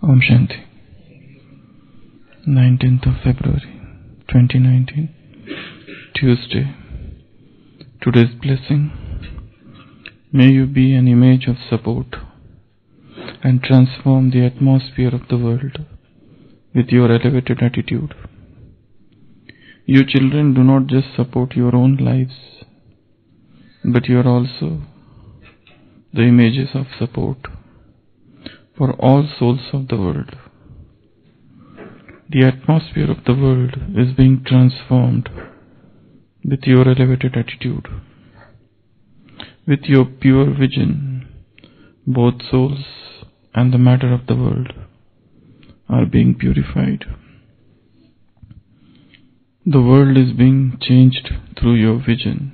Om Shanti. 19th of February 2019, Tuesday. Today's blessing. May you be an image of support and transform the atmosphere of the world with your elevated attitude. You children do not just support your own lives, but you are also the images of support for all souls of the world. The atmosphere of the world is being transformed with your elevated attitude. With your pure vision, both souls and the matter of the world are being purified. The world is being changed through your vision.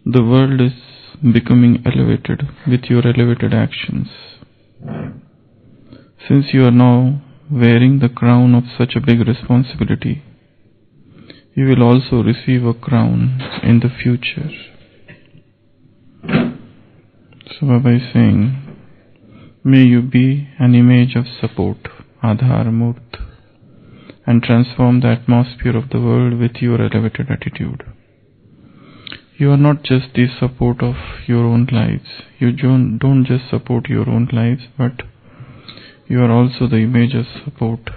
The world is becoming elevated with your elevated actions. Since you are now wearing the crown of such a big responsibility, you will also receive a crown in the future. So Baba is saying, may you be an image of support, Adhar Murt, and transform the atmosphere of the world with your elevated attitude. You are not just the support of your own lives. You don't just support your own lives, but you are also the image of support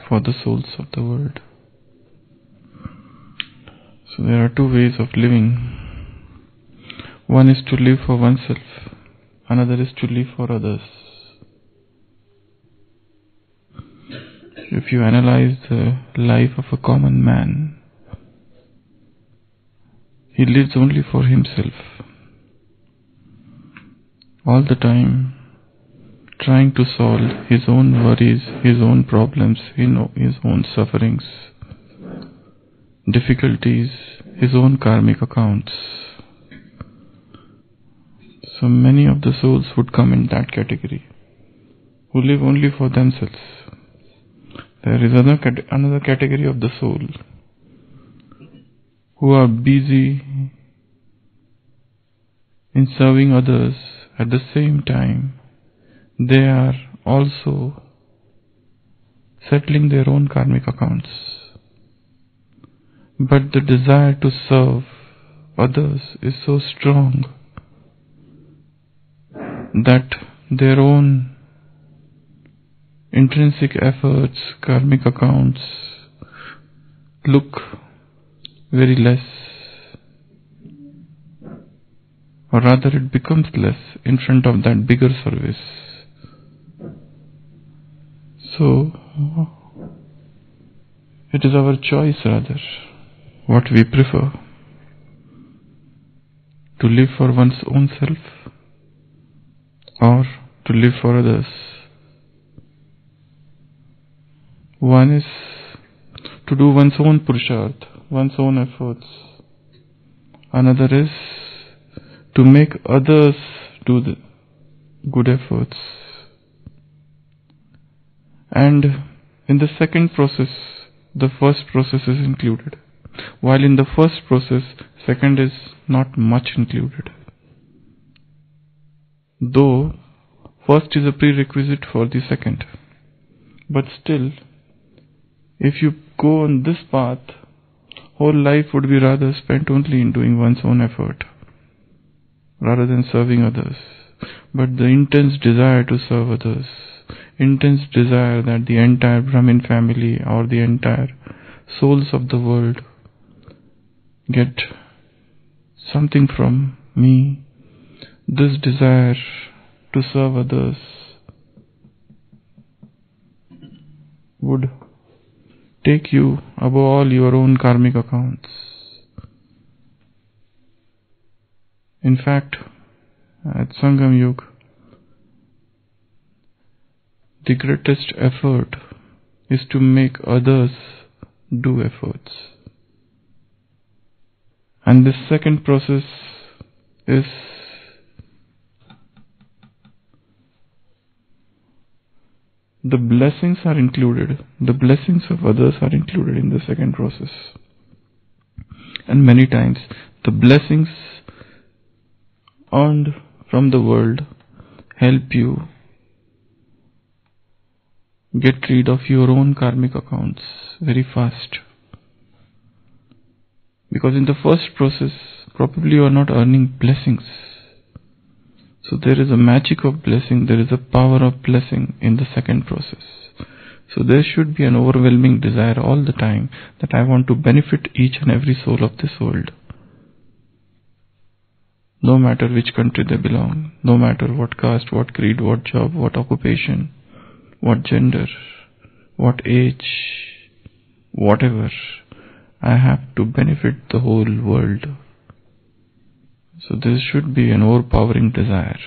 for the souls of the world. So there are two ways of living. One is to live for oneself, another is to live for others. If you analyze the life of a common man, he lives only for himself, all the time trying to solve his own worries, his own problems, his own sufferings, difficulties, his own karmic accounts. So many of the souls would come in that category, who live only for themselves. There is another category of the soul, who are busy in serving others. At the same time, they are also settling their own karmic accounts. But the desire to serve others is so strong that their own intrinsic efforts, karmic accounts, look very less, or rather it becomes less in front of that bigger service. So it is our choice rather what we prefer, to live for one's own self or to live for others. One is to do one's own purusharth, one's own efforts. Another is to make others do the good efforts. And in the second process, the first process is included. While in the first process, second is not much included. Though first is a prerequisite for the second. But still, if you go on this path, whole life would be rather spent only in doing one's own effort, rather than serving others. But the intense desire to serve others, intense desire that the entire Brahmin family or the entire souls of the world get something from me, this desire to serve others would take you above all your own karmic accounts. In fact, at Sangam Yuga, the greatest effort is to make others do efforts. And this second process is the blessings are included. The blessings of others are included in the second process. And many times the blessings earned from the world help you get rid of your own karmic accounts very fast. Because in the first process, probably you are not earning blessings. So there is a magic of blessing, there is a power of blessing in the second process. So there should be an overwhelming desire all the time that I want to benefit each and every soul of this world. No matter which country they belong, no matter what caste, what creed, what job, what occupation, what gender, what age, whatever, I have to benefit the whole world. So there should be an overpowering desire,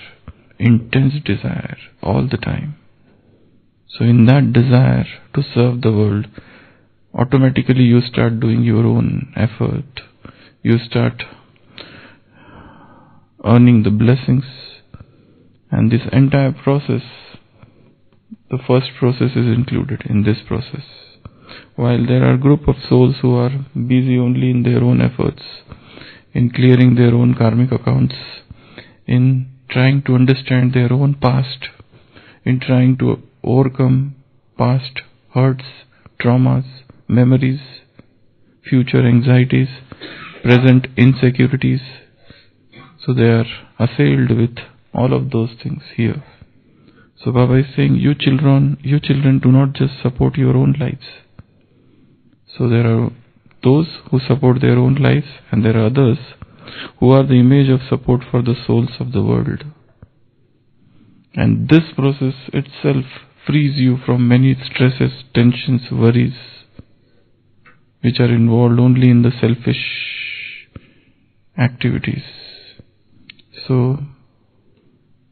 intense desire all the time. So in that desire to serve the world, automatically you start doing your own effort. You start earning the blessings, and this entire process, the first process is included in this process. While there are a group of souls who are busy only in their own efforts, in clearing their own karmic accounts, in trying to understand their own past, in trying to overcome past hurts, traumas, memories, future anxieties, present insecurities. So they are assailed with all of those things here. So Baba is saying, you children do not just support your own lives. So there are those who support their own lives, and there are others who are the image of support for the souls of the world. And this process itself frees you from many stresses, tensions, worries, which are involved only in the selfish activities. So,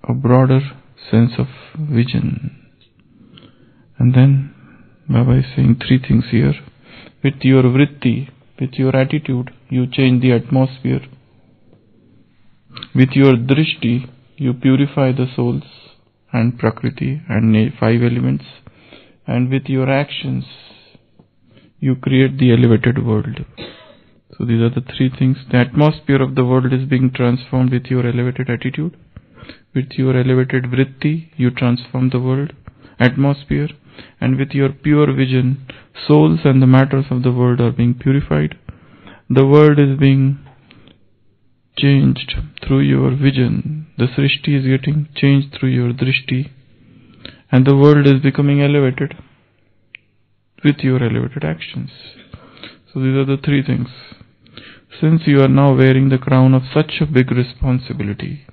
a broader sense of vision. And then Baba is saying three things here. With your vritti, with your attitude, you change the atmosphere. With your drishti, you purify the souls and prakriti and 5 elements. And with your actions, you create the elevated world. So these are the three things. The atmosphere of the world is being transformed with your elevated attitude. With your elevated vritti, you transform the world, atmosphere. And with your pure vision, souls and the matters of the world are being purified. The world is being changed through your vision. The shristi is getting changed through your drishti. And the world is becoming elevated with your elevated actions. So these are the three things. Since you are now wearing the crown of such a big responsibility,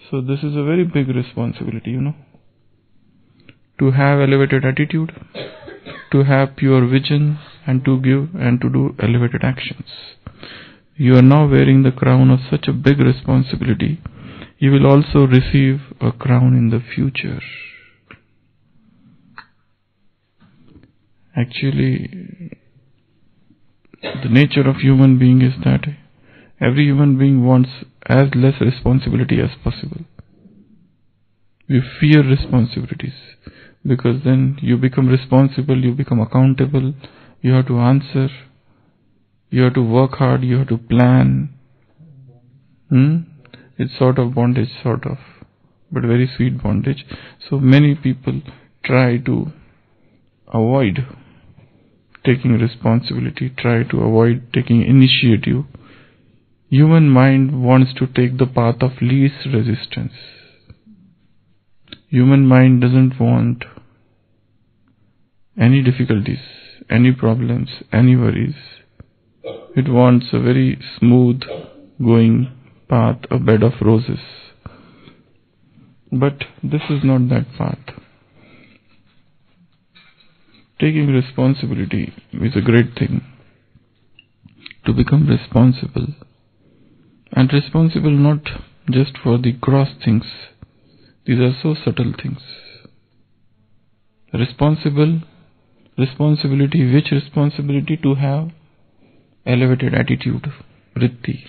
so this is a very big responsibility, to have elevated attitude, to have pure vision, and to give and to do elevated actions. You are now wearing the crown of such a big responsibility. You will also receive a crown in the future. Actually, the nature of human being is that every human being wants as less responsibility as possible. We fear responsibilities, because then you become responsible, you become accountable, you have to answer, you have to work hard, you have to plan. It's sort of bondage, but very sweet bondage. So many people try to avoid taking responsibility, try to avoid taking initiative. Human mind wants to take the path of least resistance. Human mind doesn't want any difficulties, any problems, any worries. It wants a very smooth going path, a bed of roses. But this is not that path. Taking responsibility is a great thing. To become responsible. And responsible not just for the gross things. These are so subtle things. Responsibility, which responsibility? To have elevated attitude, vritti.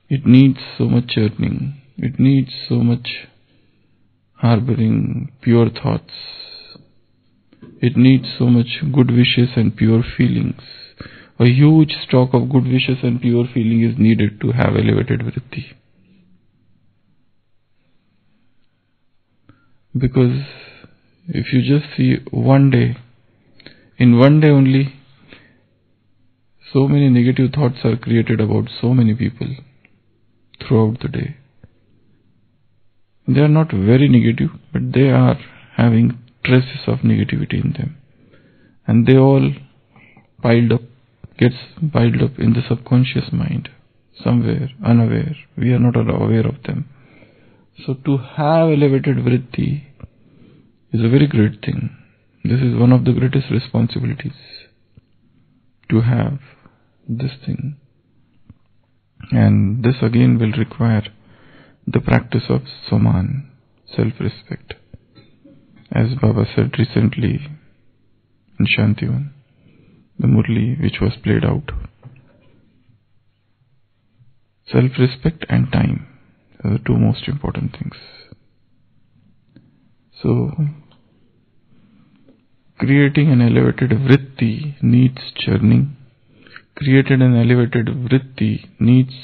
It needs so much churning. It needs so much harboring pure thoughts. It needs so much good wishes and pure feelings. A huge stock of good wishes and pure feeling is needed to have elevated vritti. Because If you just see one day, in one day only, so many negative thoughts are created about so many people throughout the day. They are not very negative, but they are having traces of negativity in them. And they all gets piled up in the subconscious mind, somewhere, unaware. We are not aware of them. So to have elevated vritti is a very great thing. This is one of the greatest responsibilities, to have this thing. And this again will require the practice of Soman, self-respect. As Baba said recently in Shantivan, the Murli which was played out. Self-respect and time are the two most important things. So, creating an elevated vritti needs churning. Created an elevated vritti needs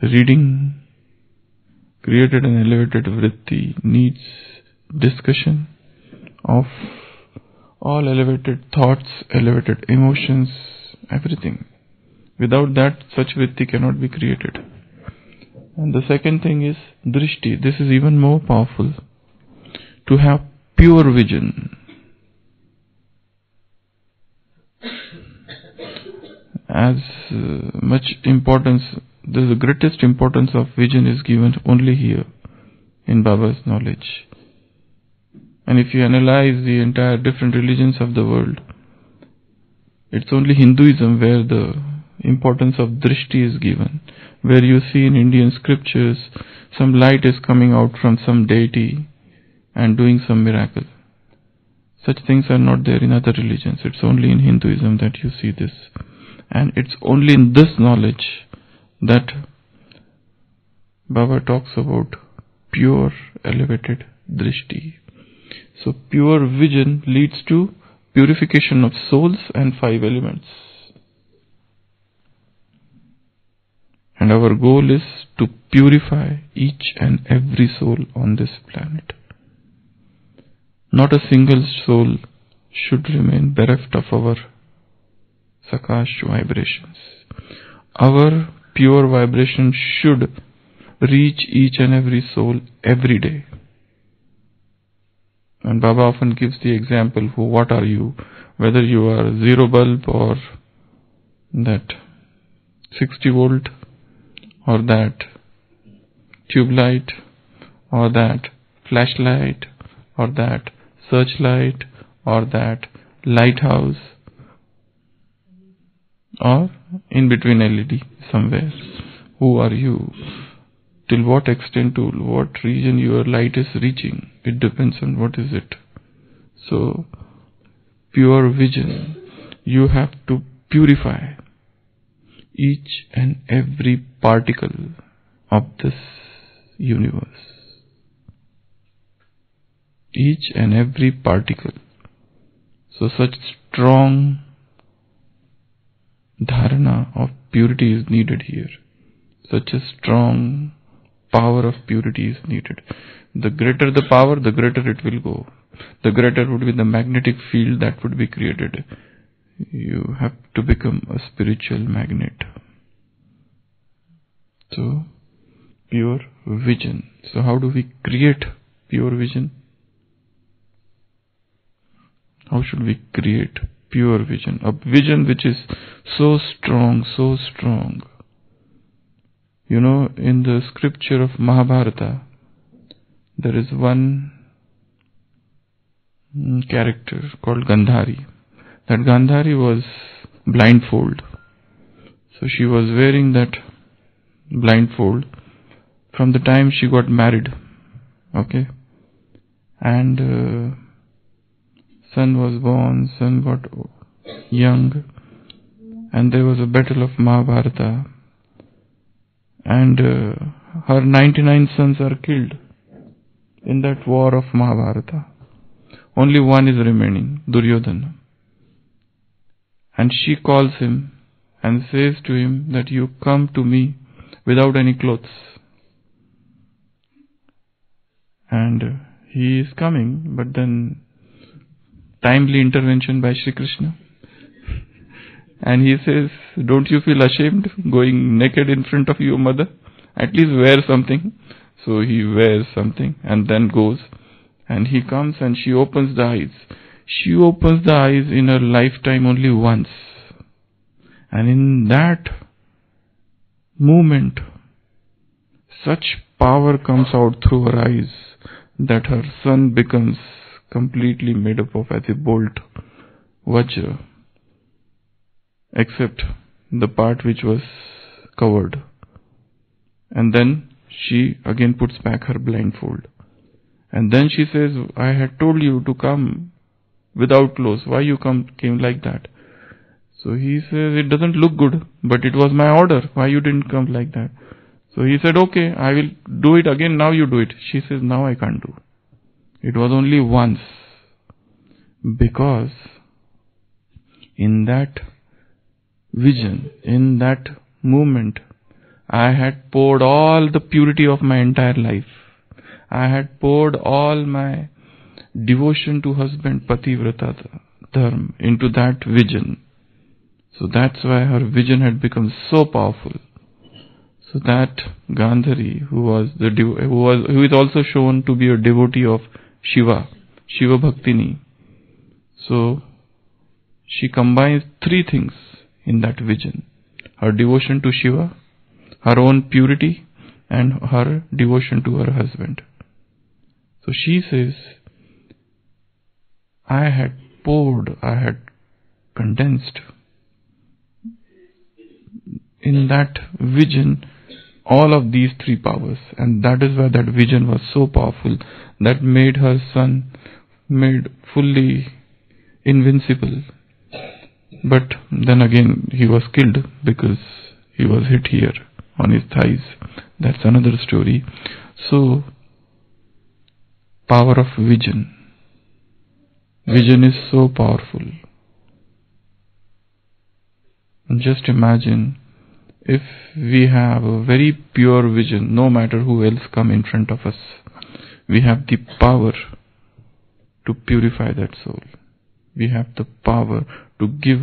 reading. Created an elevated vritti needs discussion of all elevated thoughts, elevated emotions, everything. Without that, such vritti cannot be created. And the second thing is drishti. This is even more powerful. To have pure vision. As much importance, the greatest importance of vision is given only here in Baba's knowledge. And if you analyze the entire different religions of the world, it's only Hinduism where the importance of drishti is given, where you see in Indian scriptures some light is coming out from some deity and doing some miracle. Such things are not there in other religions. It's only in Hinduism that you see this. And it's only in this knowledge that Baba talks about pure elevated drishti. So pure vision leads to purification of souls and 5 elements. And our goal is to purify each and every soul on this planet. Not a single soul should remain bereft of our Sakash vibrations. Our pure vibration should reach each and every soul every day. And Baba often gives the example, what are you? Whether you are zero bulb or that 60 volt or that tube light or that flashlight or that searchlight or that lighthouse or in between LED somewhere. Who are you? Till what extent, to what region your light is reaching? It depends on what is it. So, pure vision, you have to purify each and every particle of this universe. Each and every particle. So such strong dharana of purity is needed here. Such a strong power of purity is needed. The greater the power, the greater it will go. The greater would be the magnetic field that would be created. You have to become a spiritual magnet. So, pure vision. So how do we create pure vision? How should we create pure vision? A vision which is so strong, so strong. You know, in the scripture of Mahabharata, there is one character called Gandhari. That Gandhari was blindfold. So she was wearing that blindfold from the time she got married. Okay? And son was born, son got young, and there was a battle of Mahabharata. And her 99 sons are killed in that war of Mahabharata. Only one is remaining, Duryodhana. And she calls him and says to him that you come to me without any clothes. And he is coming, but then timely intervention by Shri Krishna. And he says, don't you feel ashamed going naked in front of your mother? At least wear something. So he wears something and then goes. And he comes and she opens the eyes. She opens the eyes in her lifetime only once. And in that moment, such power comes out through her eyes that her son becomes completely made up of as a bolt, vajra, except the part which was covered. And then she again puts back her blindfold. And then she says, I had told you to come without clothes. Why you came like that? So he says, it doesn't look good, but it was my order. Why you didn't come like that? So he said, okay, I will do it again. Now you do it. She says, now I can't do. It was only once. Because in that vision, in that moment, I had poured all the purity of my entire life. I had poured all my devotion to husband, Pativrata Dharma, into that vision. So that's why her vision had become so powerful. So that Gandhari, who is also shown to be a devotee of Shiva, Shiva Bhaktini. So she combines three things in that vision: her devotion to Shiva, her own purity, and her devotion to her husband. So she says, I had condensed in that vision all of these three powers, and that is why that vision was so powerful that made her son fully invincible. But then again he was killed because he was hit here on his thighs. That's another story. So, power of vision. Vision is so powerful. Just imagine if we have a very pure vision, no matter who else come in front of us, we have the power to purify that soul. We have the power to give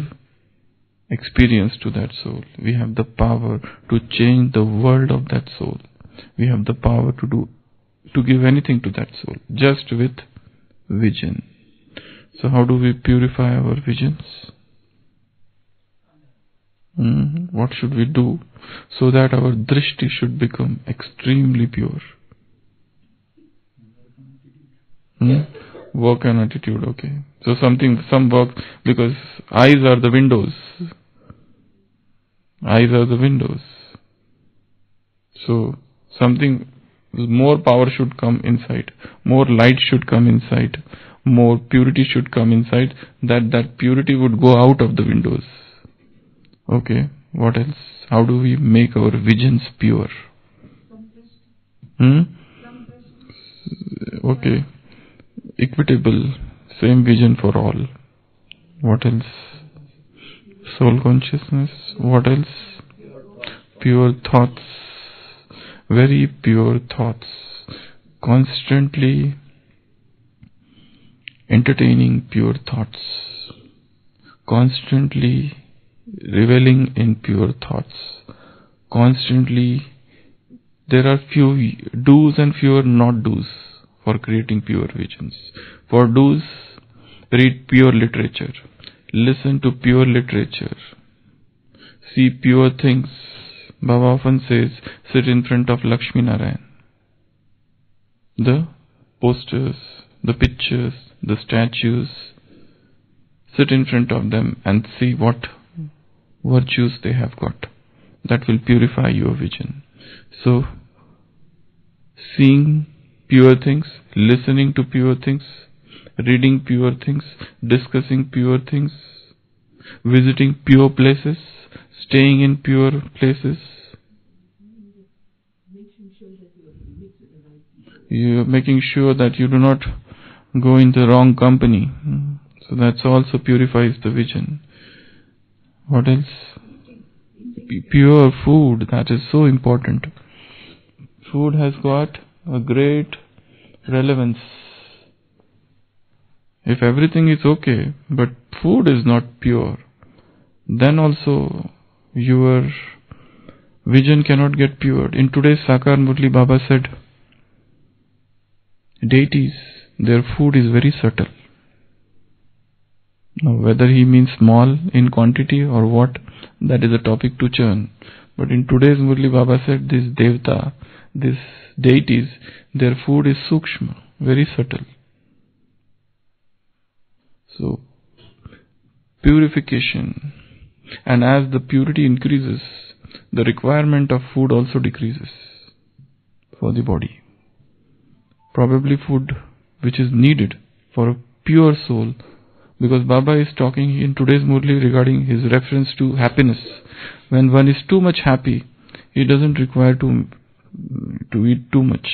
experience to that soul. We have the power to change the world of that soul. We have the power to give anything to that soul, just with vision. So how do we purify our visions? What should we do so that our drishti should become extremely pure? Work and attitude, okay. So some work, because eyes are the windows. Eyes are the windows. So something, more power should come inside, more light should come inside, more purity should come inside, that purity would go out of the windows. Okay, what else? How do we make our visions pure? Okay, equitable, same vision for all. What else? Soul consciousness. What else? Pure thoughts, very pure thoughts, constantly entertaining pure thoughts, constantly reveling in pure thoughts, constantly. There are few do's and fewer not do's for creating pure visions. For do's, read pure literature, listen to pure literature, see pure things. Baba often says, sit in front of Lakshmi Narayan. The posters, the pictures, the statues, sit in front of them and see what virtues they have got. That will purify your vision. So, seeing pure things, listening to pure things, reading pure things, discussing pure things, visiting pure places, staying in pure places. You are making sure that you do not go in the wrong company. So that also purifies the vision. What else? Pure food, that is so important. Food has got a great relevance If everything is okay, but food is not pure, then also your vision cannot get pure. In today's Sakar Murli, Baba said, deities, their food is very subtle. Now, whether he means small in quantity or what, that is a topic to churn. But in today's Murli, Baba said, this Devta, these deities, their food is sukshma, very subtle. So, purification. And as the purity increases, the requirement of food also decreases for the body. Probably food which is needed for a pure soul, because Baba is talking in today's Murli regarding his reference to happiness. When one is too much happy, he doesn't require to eat too much.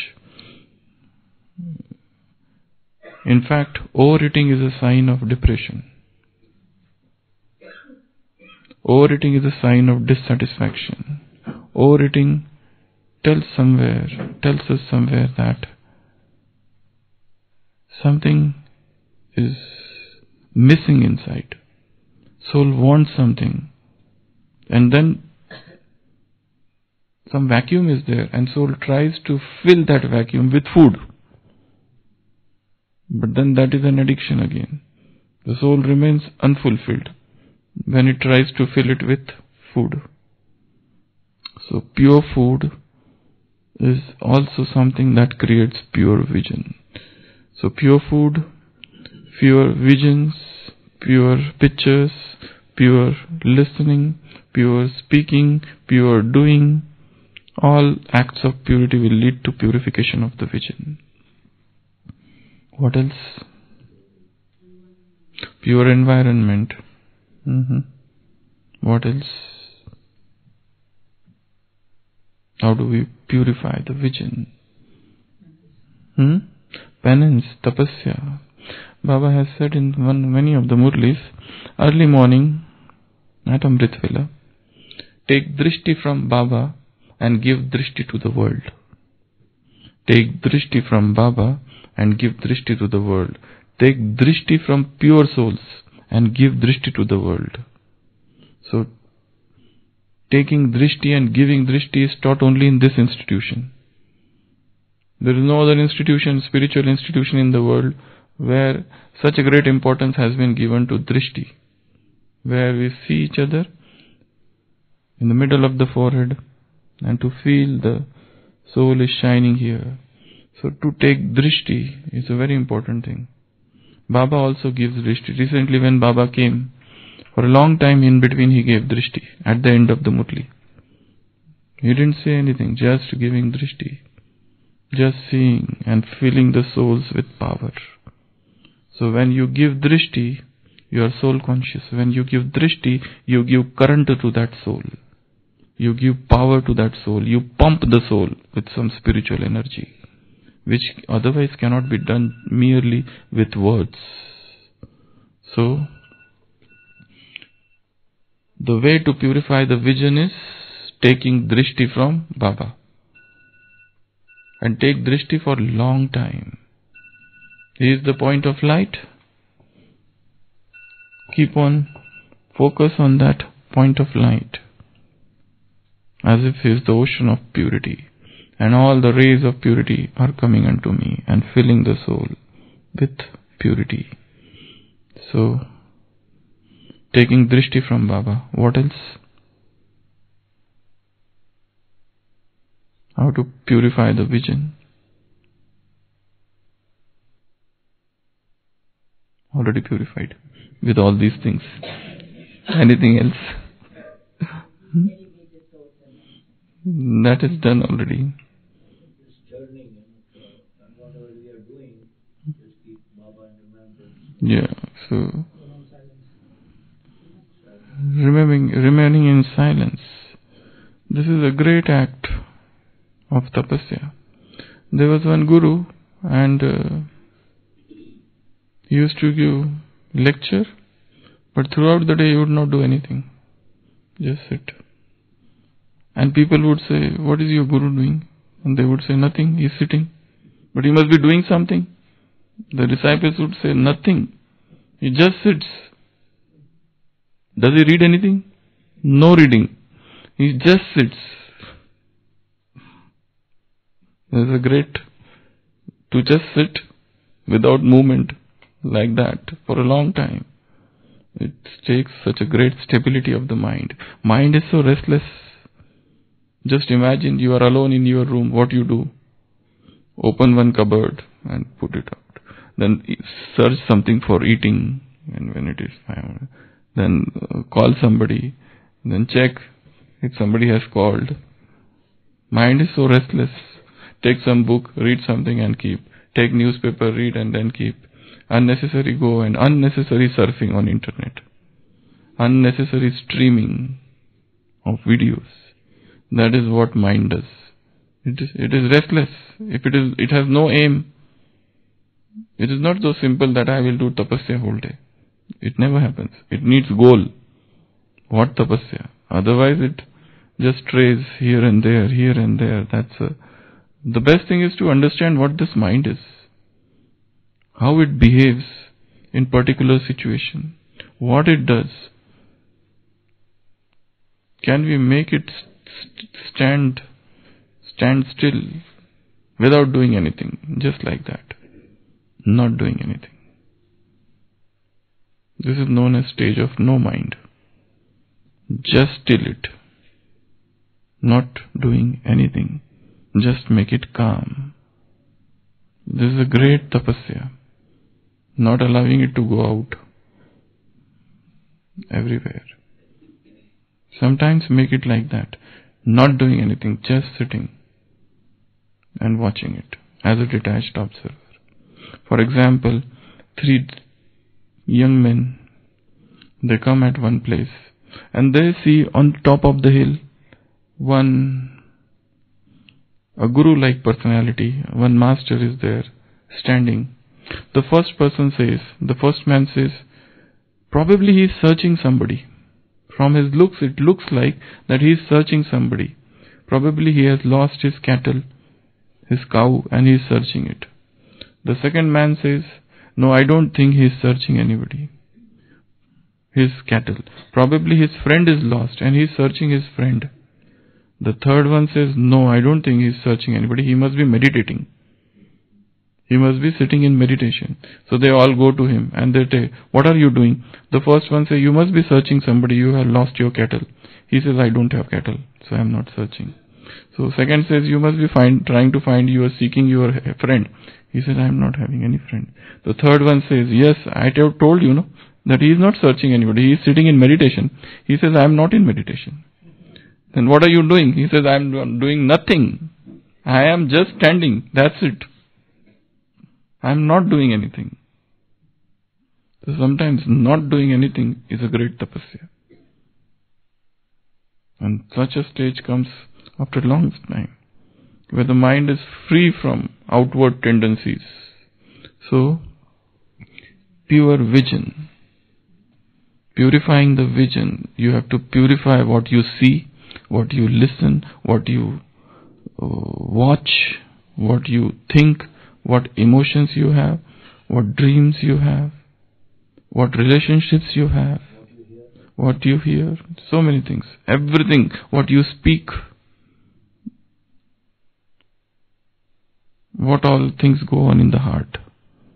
In fact, overeating is a sign of depression. Overeating is a sign of dissatisfaction. Overeating tells us somewhere that something is missing inside. Soul wants something, and then some vacuum is there, and soul tries to fill that vacuum with food. But then that is an addiction again. The soul remains unfulfilled when it tries to fill it with food. So pure food is also something that creates pure vision. So pure food, pure visions, pure pictures, pure listening, pure speaking, pure doing, all acts of purity will lead to purification of the vision. What else? Pure environment. What else? How do we purify the vision? Penance, tapasya. Baba has said in many of the Murlis, early morning at Amrit Vela, take drishti from Baba and give drishti to the world. Take drishti from Baba and give drishti to the world. Take drishti from pure souls and give drishti to the world. So, taking drishti and giving drishti is taught only in this institution. There is no other institution, spiritual institution in the world where such a great importance has been given to drishti, where we see each other in the middle of the forehead and to feel the soul is shining here. So to take drishti is a very important thing. Baba also gives drishti. Recently when Baba came, for a long time in between he gave drishti at the end of the Murli. He didn't say anything, just giving drishti, just seeing and filling the souls with power. So when you give drishti, you are soul conscious. When you give drishti, you give current to that soul. You give power to that soul. You pump the soul with some spiritual energy, which otherwise cannot be done merely with words. So, the way to purify the vision is taking drishti from Baba. And take drishti for a long time. He is the point of light. Keep on focus on that point of light, as if he is the ocean of purity. And all the rays of purity are coming unto me and filling the soul with purity. So, taking drishti from Baba. What else? How to purify the vision? Already purified with all these things. Anything else? That is done already. Yeah, so remaining in silence. This is a great act of tapasya. There was one guru and he used to give lecture, but throughout the day he would not do anything. Just sit. And people would say, what is your guru doing? And they would say, nothing, he is sitting. But he must be doing something. The disciples would say, nothing. He just sits. Does he read anything? No reading. He just sits. There's a great to just sit without movement like that for a long time. It takes such a great stability of the mind. Mind is so restless. Just imagine you are alone in your room. What you do? Open one cupboard and put it out. Then search something for eating, and when it is found, then call somebody. Then check if somebody has called. Mind is so restless. Take some book, read something and keep. Take newspaper, read and then keep. Unnecessary go and unnecessary surfing on internet. Unnecessary streaming of videos. That is what mind does. It is restless. It has no aim. It is not so simple that I will do tapasya whole day. It never happens. It needs goal. What tapasya? Otherwise it just strays here and there, here and there. The best thing is to understand what this mind is. How it behaves in particular situation. What it does. Can we make it stand still without doing anything? Just like that. Not doing anything. This is known as stage of no mind. Just still it. Not doing anything. Just make it calm. This is a great tapasya. Not allowing it to go out everywhere. Sometimes make it like that. Not doing anything, just sitting and watching it as a detached observer. For example, 3 young men, they come at one place and they see on top of the hill a guru-like personality, one master is there standing. The first man says, probably he is searching somebody. From his looks, it looks like that he is searching somebody. Probably he has lost his cattle, his cow, and he is searching it. The second man says, no, I don't think he is searching anybody. His cattle. Probably his friend is lost and he is searching his friend. The third one says, no, I don't think he is searching anybody. He must be meditating. He must be sitting in meditation. So they all go to him and they say, what are you doing? The first one says, you must be searching somebody. You have lost your cattle. He says, I don't have cattle, so I am not searching. So second says, you must be trying to find, you are seeking your friend. He says, I am not having any friend. The third one says, yes, I have told you, that he is not searching anybody. He is sitting in meditation. He says, I am not in meditation. Then what are you doing? He says, I am doing nothing. I am just standing. That's it. I am not doing anything. So sometimes not doing anything is a great tapasya. And such a stage comes after a long time, where the mind is free from outward tendencies. So, pure vision. Purifying the vision. You have to purify what you see, what you listen, what you watch, what you think, what emotions you have, what dreams you have, what relationships you have, what you hear, so many things, everything, what you speak, what all things go on in the heart,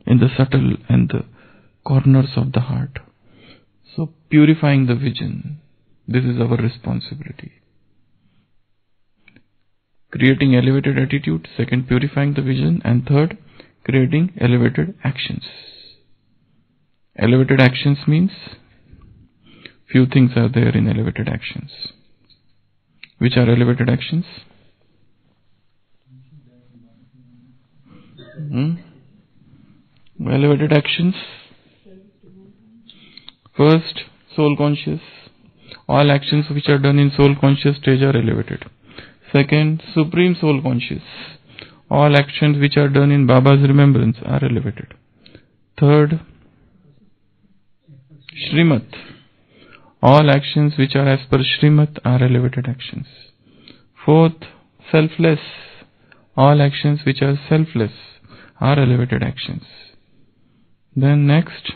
in the subtle and the corners of the heart. So purifying the vision, this is our responsibility. Creating elevated attitude, second purifying the vision, and third creating elevated actions. Elevated actions means few things are there in elevated actions. Which are elevated actions? Elevated actions. First, soul conscious. All actions which are done in soul conscious stage are elevated. Second, supreme soul conscious. All actions which are done in Baba's remembrance are elevated. Third, Shrimat. All actions which are as per Shrimat are elevated actions. Fourth, selfless. All actions which are selfless are elevated actions. Then next,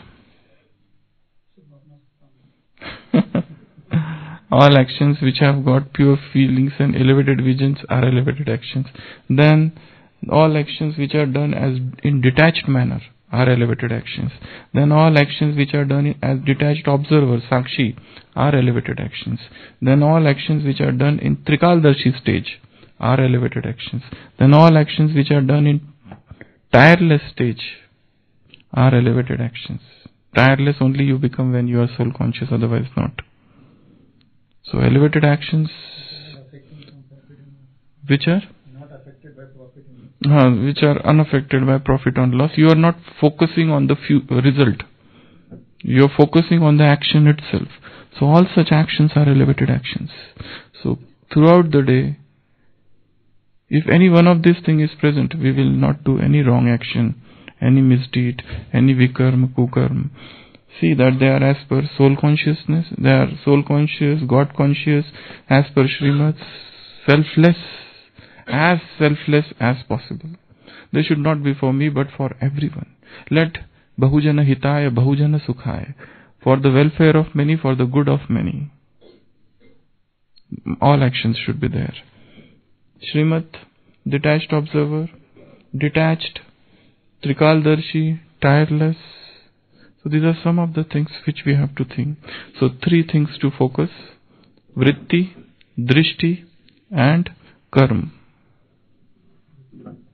All actions which have got pure feelings and elevated visions are elevated actions. Then all actions which are done as in detached manner are elevated actions. Then all actions which are done as detached observer, sakshi, are elevated actions. Then all actions which are done in trikaldarshi stage are elevated actions. Then all actions which are done in tireless stage are elevated actions. Tireless only you become when you are soul conscious, otherwise not. So elevated actions which are which are unaffected by profit and loss. You are not focusing on the result. You are focusing on the action itself. So all such actions are elevated actions. So throughout the day, if any one of these things is present, we will not do any wrong action, any misdeed, any vikarma, kukarma. See that they are as per soul consciousness, they are soul conscious, God conscious, as per Srimad, selfless as possible. They should not be for me but for everyone. Let bahujana hitaya, bahujana sukhaya, for the welfare of many, for the good of many. All actions should be there. Srimad, detached observer, detached, trikaldarshi, tireless. So these are some of the things which we have to think. So 3 things to focus: vritti, drishti and karma.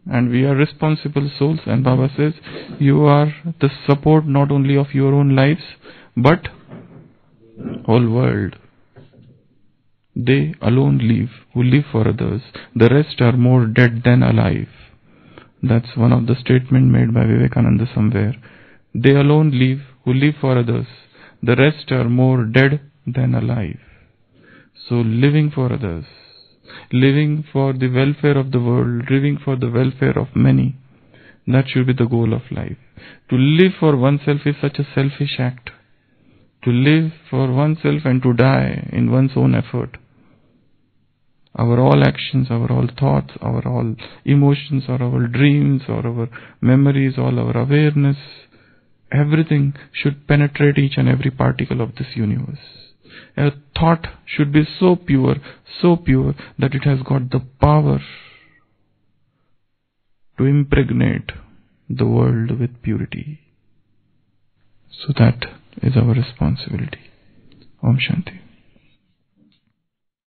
And we are responsible souls, and Baba says you are the support not only of your own lives but whole world. They alone live who live for others. The rest are more dead than alive. That's one of the statements made by Vivekananda somewhere. They alone live who live for others. The rest are more dead than alive. So living for others, living for the welfare of the world, living for the welfare of many, that should be the goal of life. To live for oneself is such a selfish act. To live for oneself and to die in one's own effort. Our all actions, our all thoughts, our all emotions, or our dreams, or our memories, all our awareness, everything should penetrate each and every particle of this universe. A thought should be so pure that it has got the power to impregnate the world with purity. So that is our responsibility. Om Shanti.